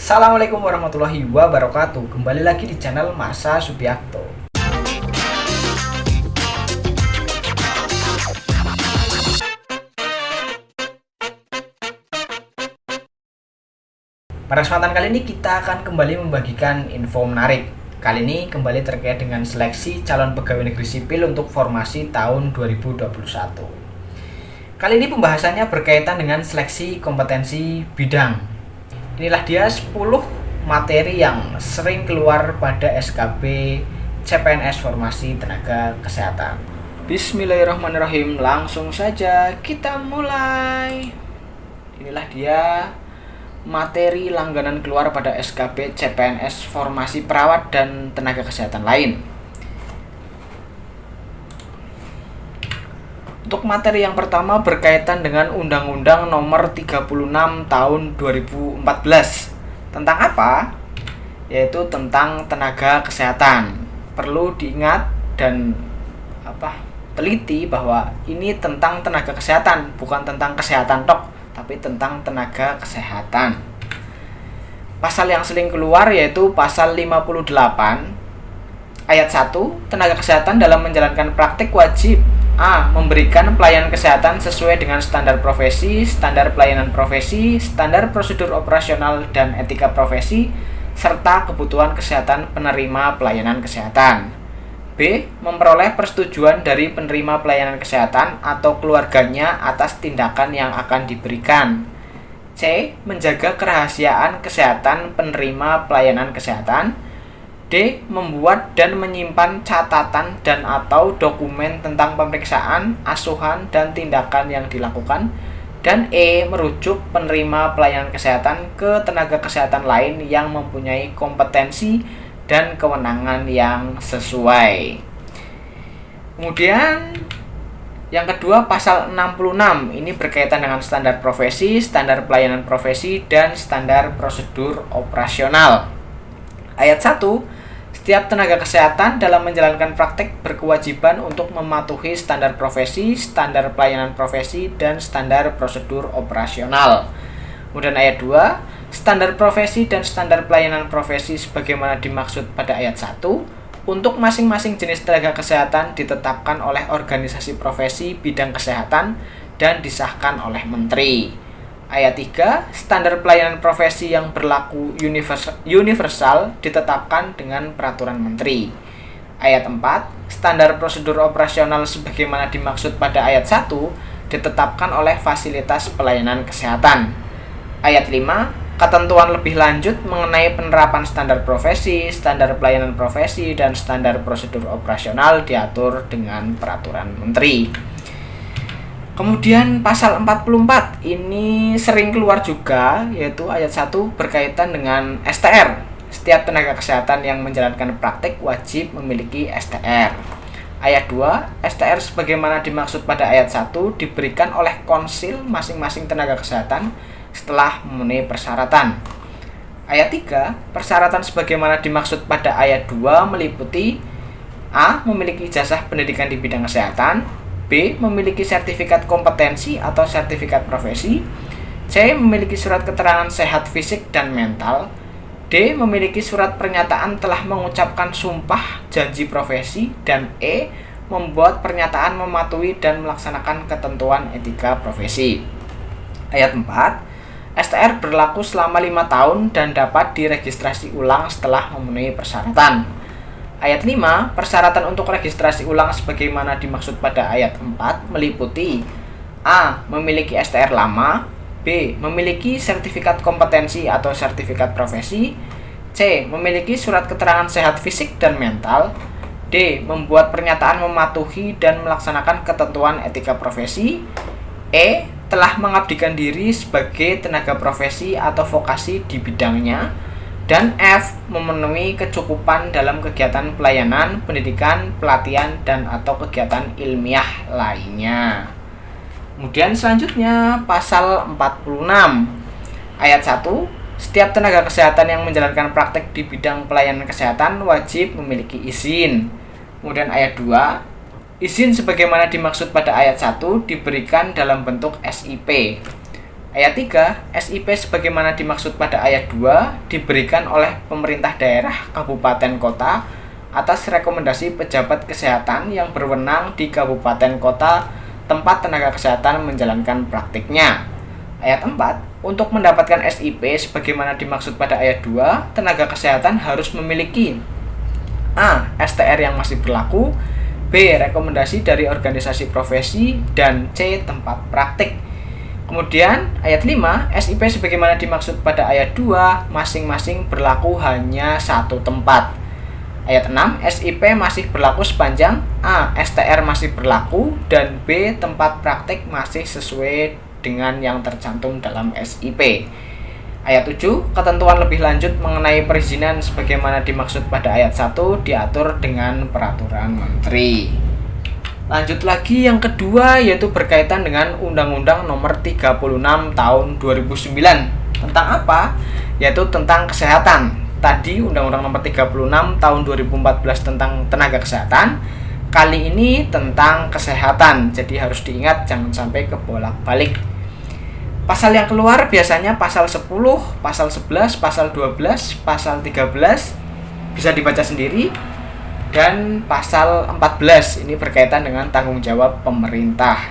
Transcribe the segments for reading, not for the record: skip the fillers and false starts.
Assalamualaikum warahmatullahi wabarakatuh. Kembali lagi di channel Masa Subiakto. Pada kesempatan kali ini kita akan kembali membagikan info menarik. Kali ini kembali terkait dengan seleksi calon pegawai negeri sipil untuk formasi tahun 2021. Kali ini pembahasannya berkaitan dengan seleksi kompetensi bidang. Inilah dia 10 materi yang sering keluar pada SKB CPNS Formasi Tenaga Kesehatan. Bismillahirrahmanirrahim, langsung saja kita mulai. Inilah dia materi langganan keluar pada SKB CPNS Formasi Perawat dan Tenaga Kesehatan lain. Untuk materi yang pertama berkaitan dengan Undang-Undang Nomor 36 Tahun 2014. Tentang apa? Yaitu tentang tenaga kesehatan. Perlu diingat dan teliti bahwa ini tentang tenaga kesehatan, bukan tentang kesehatan tok, tapi tentang tenaga kesehatan. Pasal yang sering keluar yaitu pasal 58 ayat 1, tenaga kesehatan dalam menjalankan praktik wajib A. Memberikan pelayanan kesehatan sesuai dengan standar profesi, standar pelayanan profesi, standar prosedur operasional dan etika profesi, serta kebutuhan kesehatan penerima pelayanan kesehatan. B. Memperoleh persetujuan dari penerima pelayanan kesehatan atau keluarganya atas tindakan yang akan diberikan. C. Menjaga kerahasiaan kesehatan penerima pelayanan kesehatan. D. Membuat dan menyimpan catatan dan atau dokumen tentang pemeriksaan, asuhan, dan tindakan yang dilakukan. Dan E. Merujuk penerima pelayanan kesehatan ke tenaga kesehatan lain yang mempunyai kompetensi dan kewenangan yang sesuai. Kemudian yang kedua, pasal 66 ini berkaitan dengan standar profesi, standar pelayanan profesi, dan standar prosedur operasional. Ayat 1, setiap tenaga kesehatan dalam menjalankan praktek berkewajiban untuk mematuhi standar profesi, standar pelayanan profesi, dan standar prosedur operasional. Kemudian ayat 2, standar profesi dan standar pelayanan profesi sebagaimana dimaksud pada ayat 1 untuk masing-masing jenis tenaga kesehatan ditetapkan oleh organisasi profesi bidang kesehatan dan disahkan oleh Menteri. Ayat 3, standar pelayanan profesi yang berlaku universal ditetapkan dengan peraturan Menteri. Ayat 4, standar prosedur operasional sebagaimana dimaksud pada ayat 1 ditetapkan oleh fasilitas pelayanan kesehatan. Ayat 5, ketentuan lebih lanjut mengenai penerapan standar profesi, standar pelayanan profesi, dan standar prosedur operasional diatur dengan peraturan Menteri. Kemudian pasal 44 ini sering keluar juga, yaitu ayat 1 berkaitan dengan STR. Setiap tenaga kesehatan yang menjalankan praktik wajib memiliki STR. Ayat 2, STR sebagaimana dimaksud pada ayat 1 diberikan oleh konsil masing-masing tenaga kesehatan setelah memenuhi persyaratan. Ayat 3, persyaratan sebagaimana dimaksud pada ayat 2 meliputi A. Memiliki ijazah pendidikan di bidang kesehatan. B. Memiliki sertifikat kompetensi atau sertifikat profesi. C. Memiliki surat keterangan sehat fisik dan mental. D. Memiliki surat pernyataan telah mengucapkan sumpah janji profesi. Dan E. Membuat pernyataan mematuhi dan melaksanakan ketentuan etika profesi. Ayat 4, STR berlaku selama 5 tahun dan dapat diregistrasi ulang setelah memenuhi persyaratan. Ayat 5, persyaratan untuk registrasi ulang sebagaimana dimaksud pada ayat 4 meliputi A. Memiliki STR lama. B. Memiliki sertifikat kompetensi atau sertifikat profesi. C. Memiliki surat keterangan sehat fisik dan mental. D. Membuat pernyataan mematuhi dan melaksanakan ketentuan etika profesi. E. Telah mengabdikan diri sebagai tenaga profesi atau vokasi di bidangnya. Dan F. Memenuhi kecukupan dalam kegiatan pelayanan, pendidikan, pelatihan, dan atau kegiatan ilmiah lainnya. Kemudian selanjutnya pasal 46 ayat 1, setiap tenaga kesehatan yang menjalankan praktek di bidang pelayanan kesehatan wajib memiliki izin. Kemudian ayat 2, izin sebagaimana dimaksud pada ayat 1 diberikan dalam bentuk SIP. Ayat 3, SIP sebagaimana dimaksud pada ayat 2 diberikan oleh pemerintah daerah, kabupaten, kota atas rekomendasi pejabat kesehatan yang berwenang di kabupaten kota tempat tenaga kesehatan menjalankan praktiknya. Ayat 4, untuk mendapatkan SIP sebagaimana dimaksud pada ayat 2, tenaga kesehatan harus memiliki A. STR yang masih berlaku, B. Rekomendasi dari organisasi profesi, dan C. Tempat praktik. Kemudian ayat 5, SIP sebagaimana dimaksud pada ayat 2 masing-masing berlaku hanya satu tempat. Ayat 6, SIP masih berlaku sepanjang A. STR masih berlaku dan B. Tempat praktik masih sesuai dengan yang tercantum dalam SIP. Ayat 7, ketentuan lebih lanjut mengenai perizinan sebagaimana dimaksud pada ayat 1 diatur dengan peraturan menteri. Lanjut lagi yang kedua, yaitu berkaitan dengan Undang-Undang Nomor 36 Tahun 2009. Tentang apa? Yaitu tentang kesehatan. Tadi Undang-Undang Nomor 36 Tahun 2014 tentang tenaga kesehatan. Kali ini tentang kesehatan. Jadi harus diingat, jangan sampai kebolak-balik. Pasal yang keluar biasanya pasal 10, pasal 11, pasal 12, pasal 13 bisa dibaca sendiri. Dan pasal 14 ini berkaitan dengan tanggung jawab pemerintah.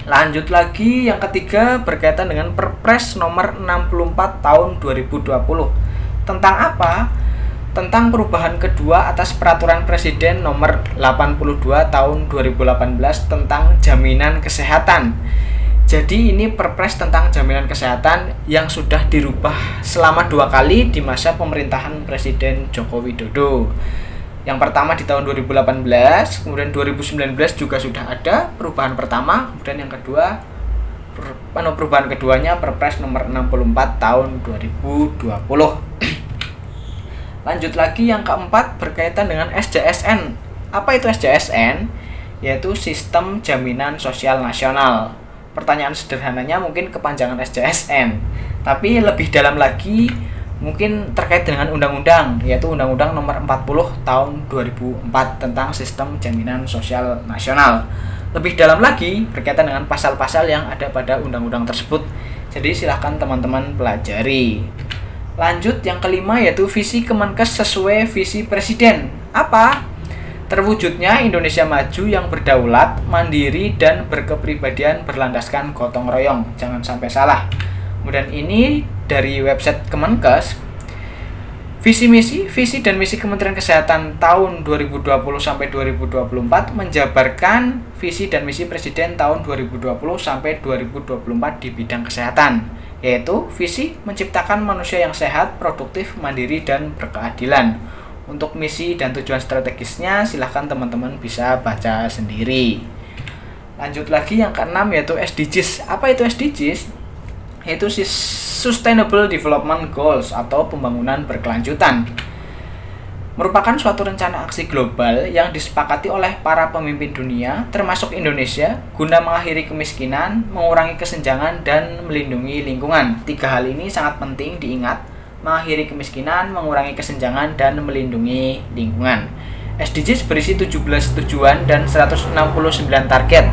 Lanjut lagi yang ketiga berkaitan dengan Perpres nomor 64 tahun 2020. Tentang apa? Tentang perubahan kedua atas peraturan Presiden nomor 82 tahun 2018 tentang jaminan kesehatan. Jadi ini Perpres tentang jaminan kesehatan yang sudah dirubah selama 2 kali di masa pemerintahan Presiden Joko Widodo. Yang pertama di tahun 2018, kemudian 2019 juga sudah ada perubahan pertama, kemudian yang kedua perubahan keduanya Perpres nomor 64 tahun 2020. Lanjut lagi yang keempat berkaitan dengan SJSN. Apa itu SJSN? Yaitu Sistem Jaminan Sosial Nasional. Pertanyaan sederhananya mungkin kepanjangan SJSN, tapi lebih dalam lagi mungkin terkait dengan undang-undang, yaitu Undang-Undang Nomor 40 Tahun 2004 tentang Sistem Jaminan Sosial Nasional. Lebih dalam lagi berkaitan dengan pasal-pasal yang ada pada undang-undang tersebut. Jadi silahkan teman-teman pelajari. Lanjut yang kelima yaitu visi Kemenkes sesuai visi Presiden. Apa? Terwujudnya Indonesia maju yang berdaulat, mandiri, dan berkepribadian berlandaskan gotong royong. Jangan sampai salah. Kemudian ini dari website Kemenkes, visi dan misi Kementerian Kesehatan tahun 2020 sampai 2024 menjabarkan visi dan misi Presiden tahun 2020 sampai 2024 di bidang kesehatan, yaitu visi menciptakan manusia yang sehat, produktif, mandiri, dan berkeadilan. Untuk misi dan tujuan strategisnya silahkan teman-teman bisa baca sendiri. Lanjut lagi yang keenam yaitu SDGs. Apa itu SDGs? Yaitu Sustainable Development Goals atau pembangunan berkelanjutan. Merupakan suatu rencana aksi global yang disepakati oleh para pemimpin dunia, termasuk Indonesia, guna mengakhiri kemiskinan, mengurangi kesenjangan, dan melindungi lingkungan. 3 hal ini sangat penting diingat: mengakhiri kemiskinan, mengurangi kesenjangan, dan melindungi lingkungan. SDGs berisi 17 tujuan dan 169 target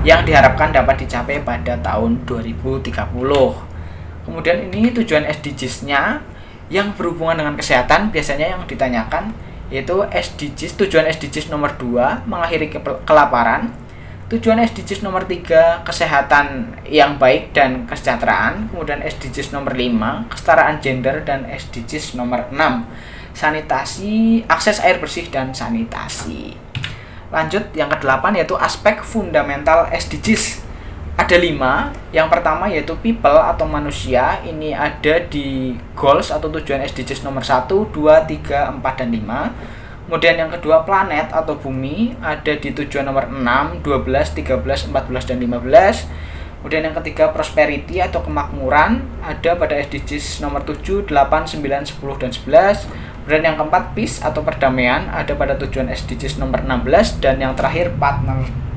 yang diharapkan dapat dicapai pada tahun 2030. Kemudian ini tujuan SDGs-nya yang berhubungan dengan kesehatan biasanya yang ditanyakan, yaitu tujuan SDGs nomor 2 mengakhiri kelaparan, tujuan SDGs nomor 3 kesehatan yang baik dan kesejahteraan, kemudian SDGs nomor 5 kesetaraan gender, dan SDGs nomor 6 sanitasi, akses air bersih dan sanitasi. Lanjut yang ke-8 yaitu aspek fundamental SDGs. Ada 5. Yang pertama yaitu people atau manusia. Ini ada di goals atau tujuan SDGs nomor 1, 2, 3, 4, dan 5. Kemudian yang kedua planet atau bumi ada di tujuan nomor 6, 12, 13, 14, dan 15. Kemudian yang ketiga prosperity atau kemakmuran ada pada SDGs nomor 7, 8, 9, 10, dan 11. Kemudian yang keempat peace atau perdamaian ada pada tujuan SDGs nomor 16. Dan yang terakhir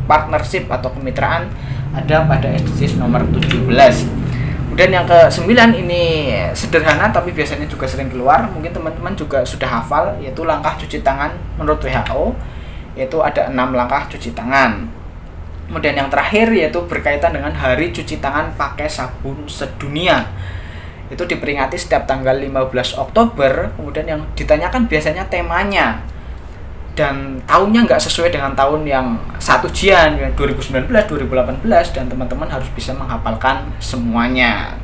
partnership atau kemitraan ada pada SDGs nomor 17. Kemudian yang ke-9 ini sederhana tapi biasanya juga sering keluar, mungkin teman-teman juga sudah hafal, yaitu langkah cuci tangan menurut WHO, yaitu ada 6 langkah cuci tangan. Kemudian yang terakhir yaitu berkaitan dengan Hari Cuci Tangan Pakai Sabun Sedunia. Itu diperingati setiap tanggal 15 Oktober. Kemudian yang ditanyakan biasanya temanya. Dan tahunnya nggak sesuai dengan tahun yang saat ujian, 2019, 2018, dan teman-teman harus bisa menghafalkan semuanya.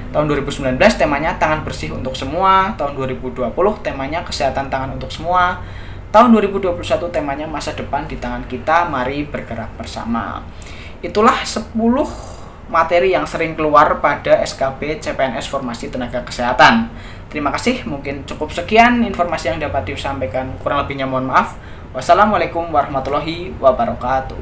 Tahun 2019 temanya tangan bersih untuk semua. Tahun 2020 temanya kesehatan tangan untuk semua. Tahun 2021 temanya masa depan di tangan kita, mari bergerak bersama. Itulah 10 materi yang sering keluar pada SKB CPNS Formasi Tenaga Kesehatan. Terima kasih, mungkin cukup sekian informasi yang dapat disampaikan. Kurang lebihnya mohon maaf. Wassalamualaikum warahmatullahi wabarakatuh.